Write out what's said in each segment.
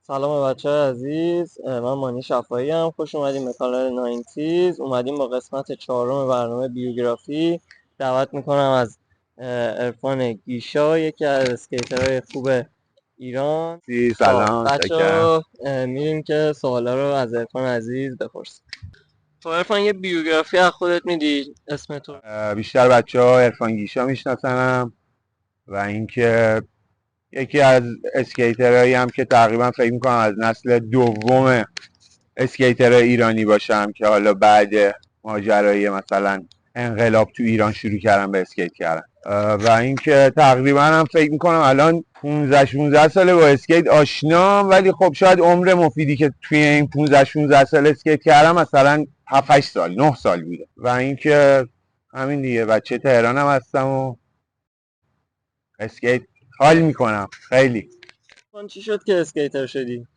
سلام بچه عزیز، من مانی شفایی ام. خوش اومدیم به کانال ناینتیز. اومدیم با قسمت چهارم برنامه بیوگرافی. دعوت میکنم از عرفان گیشا، یکی از اسکیترهای خوب ایران. سلام بچه شکرم. ها میریم که سوالا رو از عرفان عزیز بپرسیم. تو عرفان یه بیوگرافی از خودت میدی اسم تو؟ بیشتر بچه ها عرفان گیشا میشناسنم و اینکه یکی از اسکیترهایی هم که تقریبا فکر میکنم از نسل دوم اسکیتر ایرانی باشم که حالا بعد ماجرای مثلا انقلاب تو ایران شروع کردم به اسکیت کردن و اینکه تقریبا هم فکر میکنم الان 15-16 ساله با اسکیت آشنام، ولی خب شاید عمر مفیدی که توی این 15-16 سال اسکیت کردم مثلا 7-8 سال 9 سال بوده و اینکه همین دیگه بچه تهرانم هستم و اسکیت حال میکنم خیلی. چی شد که اسکیتر شدی؟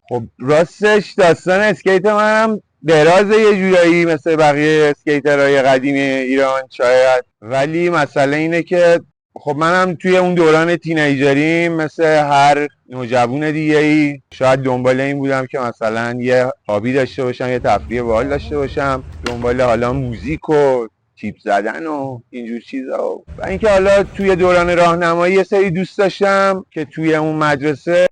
خب راستش داستان اسکیت منم درازه یه جورایی مثل بقیه اسکیترهای قدیمی ایران شاید، ولی مسئله اینه که خب منم توی اون دوران تینیجریم مثل هر نوجوان دیگه ای شاید دنبال این بودم که مثلا یه هابی داشته باشم، یه تفریح باحال داشته باشم، دنبال حالا موزیک و تیپ زدن و اینجور چیزا و اینکه حالا توی دوران راهنمایی یه سری دوست داشتم که توی اون مدرسه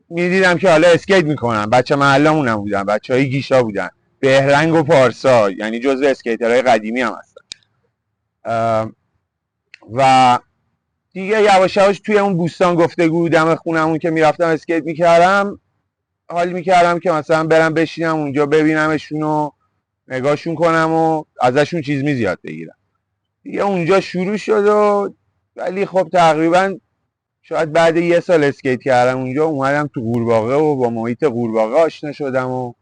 میدیدم که حالا اسکیت میکنن، بچه محلمون بودن، بچه های گیشا بودن، بهرنگ و پارسا، یعنی جزو اسکیترهای قدیمی هم هستن و دیگه یواش یواش توی اون بوستان گفتگو دم خونمون که میرفتم اسکیت میکردم حال میکردم که مثلا برم بشینم اونجا ببینمشون و نگاهشون کنم و ازشون چیز زیاد بگیرم. دیگه اونجا شروع شد و ولی خب تقریبا شاید بعد یه سال اسکیت کردم اونجا اومدم تو قورباغه و با محیط قورباغه آشنا شدم و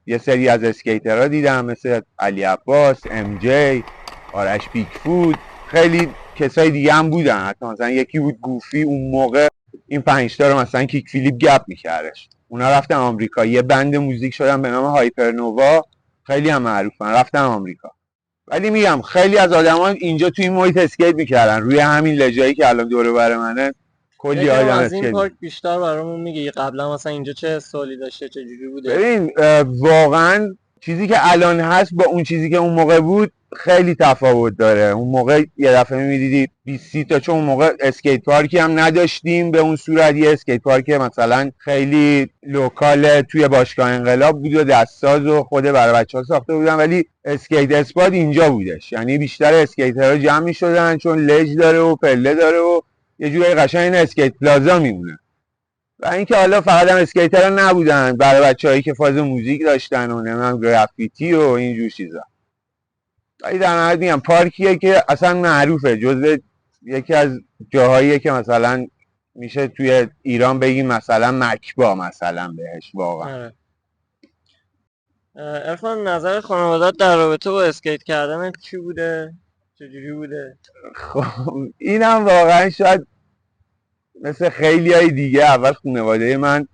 یه سری از اسکیترها دیدم مثل علی عباس، ام جی، آرش بیکفود، خیلی کسای دیگه هم بودن، حتی مثلا یکی بود گوفی اون موقع این 5 تا رو مثلا کیک فلیپ گپ میکردش. اونا رفتن آمریکا، یه بند موزیک شدن به نام هایپرنووا، خیلی هم معروفن، رفتن آمریکا. ولی میگم خیلی از آدما اینجا توی این محیط اسکیت میکردن، روی همین لجایی که الان دور و بر منه کلی یکم آدم از این اسکیت پارک می‌کنن. بیشتر برامون میگی قبلا مثلا اینجا چه سوالی داشته، چه جوری بوده؟ ببین واقعا چیزی که الان هست با اون چیزی که اون موقع بود خیلی تفاوت داره. اون موقع یه دفعه می‌دیدی 20 تا، چون اون موقع اسکیت پارکی هم نداشتیم به اون صورت، یه اسکیت پارک مثلا خیلی لوکال توی باشگاه انقلاب بود و دستساز و خود برای بچه‌ها ساخته بودن، ولی اسکیت اسپات اینجا بودش، یعنی بیشتر اسکیترها جمع می‌شدن چون لج داره و پله داره و یه جوری قشنگ این اسکیت پلازا میمونه. و اینکه حالا فقط هم اسکیترها نبودن، برای بچه‌هایی که فاز موزیک داشتن و نمیدونم گرافیتی و اینجور چیزا. ولی در نهایت میگم پارکیه که اصلا معروفه، جزو یکی از جاهاییه که مثلا میشه توی ایران بگیم مثلا مکبا مثلا بهش واقعا. آره. عرفان، نظر خانوادت در رابطه با اسکیت کردن چی بوده؟ چجوری بوده؟ خب اینم واقعا شاید مثل خیلی های دیگه اول خانواده من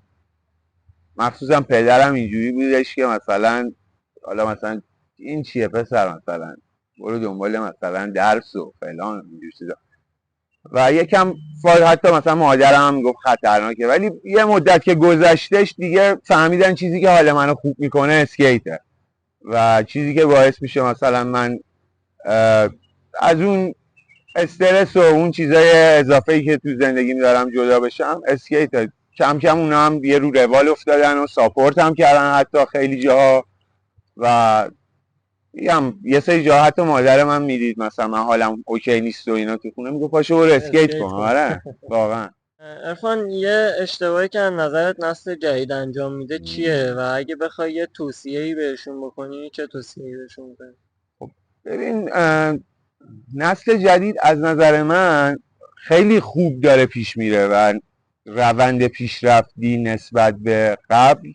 مخصوصا پدرم اینجوری بودش که مثلا حالا مثلا این چیه پسر، مثلا برو دنبال مثلا درس و فلان و اینجور چیزا و یکم حتی مثلا مادرم هم میگفت خطرناکه، ولی یه مدت که گذشتش دیگه فهمیدن چیزی که حال منو خوب میکنه اسکیته و چیزی که باعث میشه مثلا من از اون استرس و اون چیزای اضافه‌ای که تو زندگیم دارم جدا بشم اسکیت. کم کم اونا هم یه رو روال افتادن و ساپورت هم کردن حتی خیلی جاها و میگم یه سری جاها حتی مادر من میدید مثلا من حالم اوکی نیست و اینا تو خونه میگه پاشو برو اسکیت کن. اسکیت کن. آره واقعا. عرفان، یه اشتباهی که از نظرت نسل جدید انجام میده چیه و اگه بخوای یه توصیه‌ای بهشون بکنی چه توصیه‌ای بهشون میکنی؟ خب ببین نسل جدید از نظر من خیلی خوب داره پیش میره و روند پیشرفتی نسبت به قبل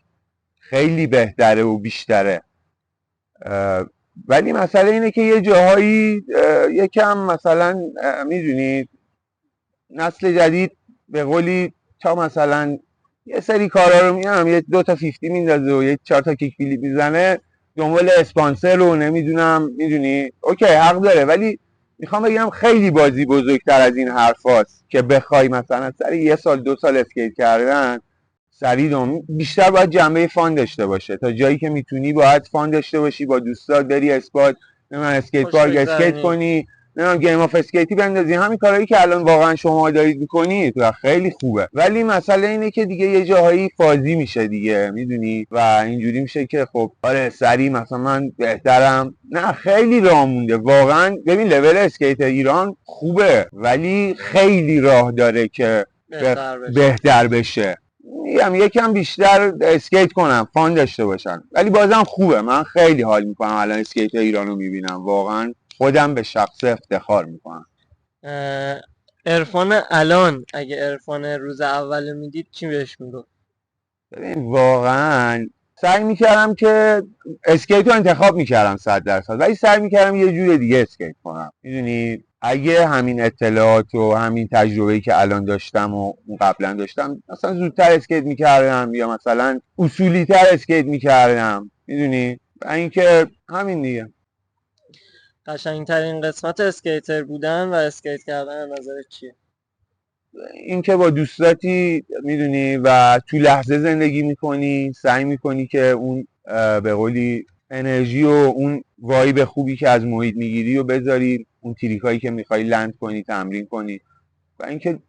خیلی بهتره و بیشتره، ولی مسئله اینه که یه جاهایی یکم مثلا میدونید نسل جدید به قولی تا مثلا یه سری کارا رو میگم یه 2 تا 50 میندازه و یه 4 تا کیک فلیپ میزنه دنبال اسپانسر رو نمیدونم، میدونی اوکی حق داره، ولی میخوام بگم خیلی بازی بزرگتر از این حرف هاست. که بخوای مثلا سر 1 سال 2 سال اسکیت کردن سریع بیشتر باید جنبه فان داشته باشه. تا جایی که میتونی باید فان داشته باشی، با دوستات بری اسپات، نمیدونم اسکیت خوش پارک اسکیت بگذرونی. کنی، نمیدونم گیم آف اسکیتی بندازی. همین کارهایی که الان واقعا شما دارید میکنید و خیلی خوبه. ولی مسئله اینه که دیگه یه جاهایی فازی میشه دیگه، میدونی، و اینجوری میشه که خب آره سریع مثلا من بهترم. نه خیلی راه مونده واقعا. ببین لول اسکیت ایران خوبه ولی خیلی راه داره که بهتر بشه. میگم یکم بیشتر اسکیت کنم، فان داشته باشن، ولی بازم خوبه. من خیلی حال میکنم الان اسکیت ایرانو میبینم، واقعا خودم به شخص افتخار میکنم. عرفان الان اگه عرفان روز اول میدید چی بهش میگو؟ ببین واقعا سعی میکردم که اسکیت رو انتخاب میکردم 100%، ولی سعی میکردم یه جور دیگه اسکیت کنم. میدونی اگه همین اطلاعات و همین تجربه‌ای که الان داشتم و قبلا داشتم، مثلا زودتر اسکیت میکردم یا مثلا اصولی‌تر اسکیت میکردم، میدونی. و اینکه همین دیگه. قشنگترین قسمت اسکیتر بودن و اسکیت کردن نظرت چیه؟ اینکه با دوستاتی میدونی و تو لحظه زندگی میکنی، سعی میکنی که اون به قولی انرژی و اون وایب خوبی که از محیط میگیری و بذاری اون تریکایی که میخوای لند کنی، تمرین کنی، و اینکه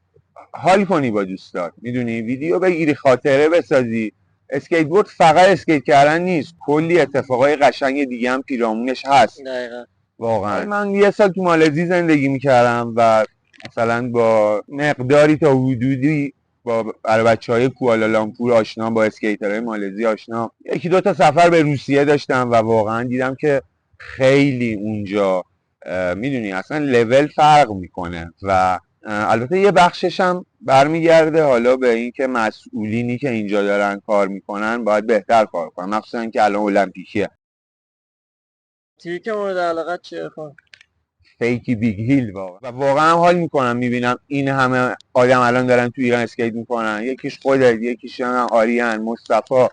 حال کنی با دوستات، میدونی، ویدیو بگیری، خاطره بسازی. اسکیت بورد فقط اسکیت کردن نیست، کلی اتفاقای قشنگ دیگه هم پیرامونش هست. دقیقا. واقعا من 1 سال تو مالزی زندگی میکردم و مثلا با مقداری تا حدودی برای بچهای کوالالامپور آشنا، با اسکیترهای مالزی آشنا، 1-2 تا سفر به روسیه داشتم و واقعا دیدم که خیلی اونجا میدونی اصلا لول فرق میکنه. و البته یه بخشش هم برمیگرده حالا به این که مسئولینی که اینجا دارن کار میکنن باید بهتر کار کنن، مخصوصا که الان المپیکیه. تریک مورد علاقت چیه عرفان؟ فیکی بیگ هیل واقعا. و واقعا حال میکنم میبینم این همه آدم الان دارن تو ایران اسکیت میکنن. یکیش خودت، یکیش آریان، مصطفی،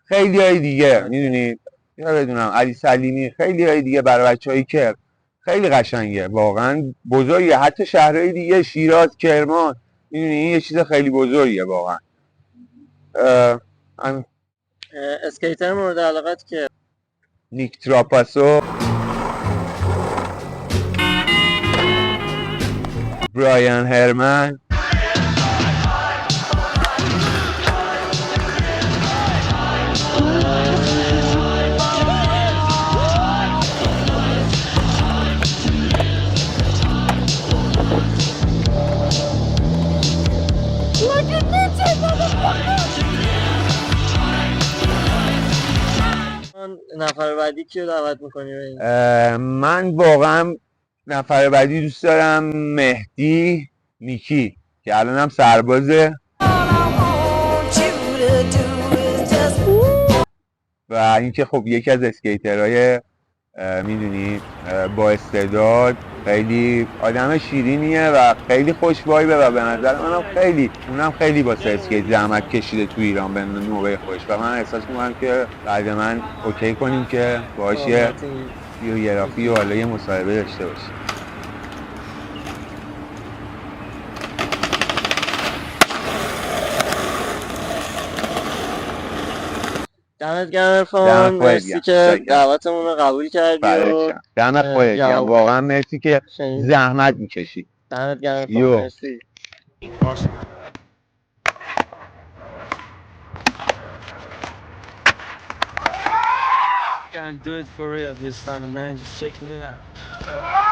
خیلی های دیگه، میدونی، یا بدونم علی سلیمی، خیلی های دیگه، برای بچه‌هایی که خیلی قشنگه واقعا، بزرگه. حتی شهرهای دیگه، شیراز، کرمان، میدونی این یه چیز خیلی بزرگیه واقعا. اسکیتر مورد علاقت که نیک تراپاسو، برایان هرمن، نفر بعدی کیو دعوت میکنی به این؟ من واقعا نفر بعدی دوست دارم مهدی میکی که الان هم سربازه و اینکه خب یکی از اسکیترهای میدونی با استعداد، خیلی آدم شیرینیه و خیلی خوش وایبه و به نظر منم اونم خیلی با اسکیت زحمت کشیده تو ایران به نوبه خوش و من احساس میکنم که بعد من اوکی کنیم که باهاش یه بیوگرافی و حالا یه مصاحبه داشته باشیم. دمت گرم عرفان، مرسی که دعوتمون رو قبول کردی و دمت خودت گرم، واقعا مرسی که زحمت میکشی. دمت گرم عرفان، مرسی. Can't do it for real this time, man. Just check it out.